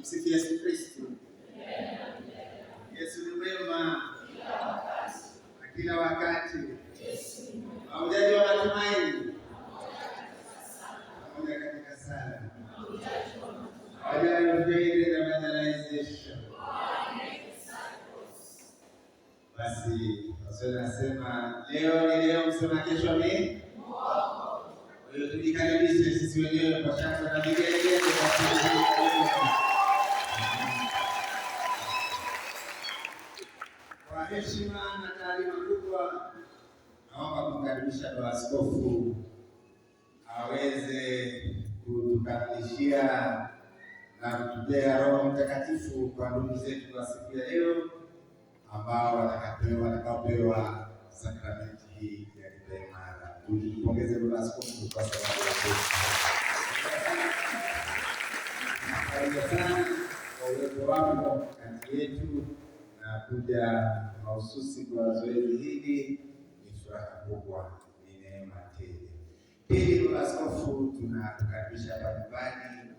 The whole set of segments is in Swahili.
Tumsifu Yesu Kristo. Yesu ni mwema kila wakati. Mahujaji wa matumaini pamoja katika sala. Mahujaji wa evangelization. Basi Waswahili nasema leo ni leo, msema kesho ni mwongo. Kwa hiyo tujikaribishe sisi wenyewe kwa shangwe na vigelegele kwa heshima na taadhima kubwa. Naomba kumkaribisha Baba Askofu aweze kutukamilishia na kutujia Roho Mtakatifu kwa ndugu zetu kwa siku ya leo ambao watakaopewa sakramenti hii ya kipaimara. Tumpongeze Baba Askofu kwa sababu ya sana kwa uwepo wako kati yetu na kuja mahususi kwa zoezi hili. Ni furaha kubwa, ni neema tele. Pili, Baba Askofu, tunakukaribisha hapa nyumbani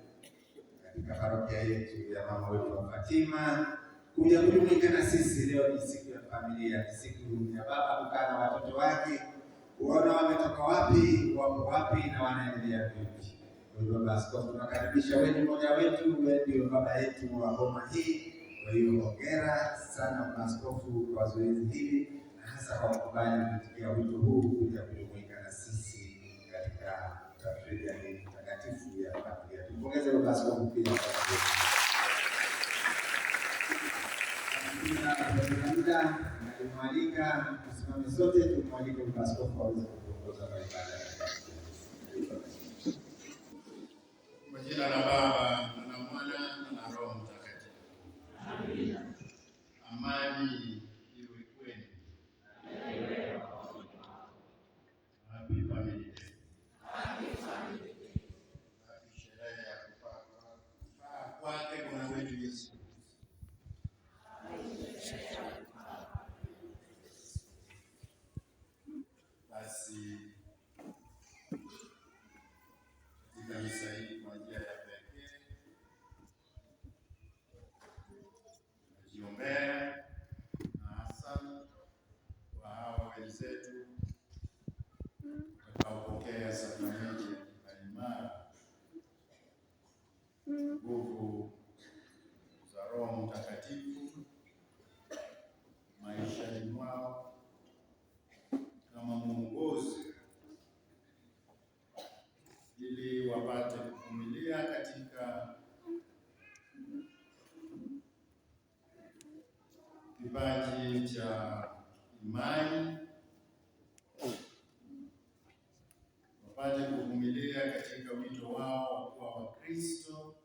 katika parokia yetu ya mama wetu wa Fatima kuja kujumuika na sisi. Leo ni siku ya familia, ni siku ya baba kukaa na watoto wake, kuona wametoka wapi, wapo wapi na wanaendelea vipi. Kwa hiyo Baba Askofu, tunakaribisha wewe, mmoja wetu, wewe ndio baba yetu wa boma hii. Kwa hiyo hongera sana Baba Askofu kwa zoezi hili na hasa kwa kukubali kuitikia wito huu kuja kujumuika na sisi katika tafrija hii takatifu ya familia. Tumpongeze Baba Askofu pia. Na kumwalika tusimame sote, tumwalike Baba Askofu aweze kuongoza ibada. Kwa jina la Baba na Mwana na Roho Mtakatifu. Amina. Amani iwe kwenu. Happy Family Day. Happy Family Day. Happy sherehe ya kupaa kwake Bwana wetu Yesu. Basi katika misa hii kwa njia ya pekee najiombea na hasa kwa hawa wenzetu watakaopokea sakramenti ya kipaimara. Nguvu za Roho Mtakatifu maishani mwao kama mwongozi, ili wapate kuvumilia katika kipaji cha imani, wapate kuvumilia katika wito wao wa kuwa Wakristo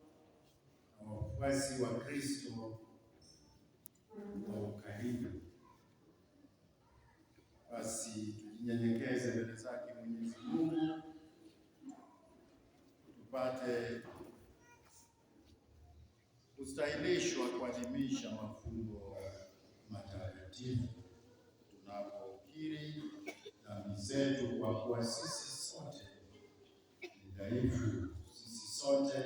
na wafuasi wa Kristo wa ukarimu. Basi tujinyenyekeze mbele zake Mwenyezi Mungu tupate kustahilishwa kuadhimisha mafumbo matakatifu tunapokiri dhambi zetu, kwa kuwa sisi sote ni dhaifu, sisi sote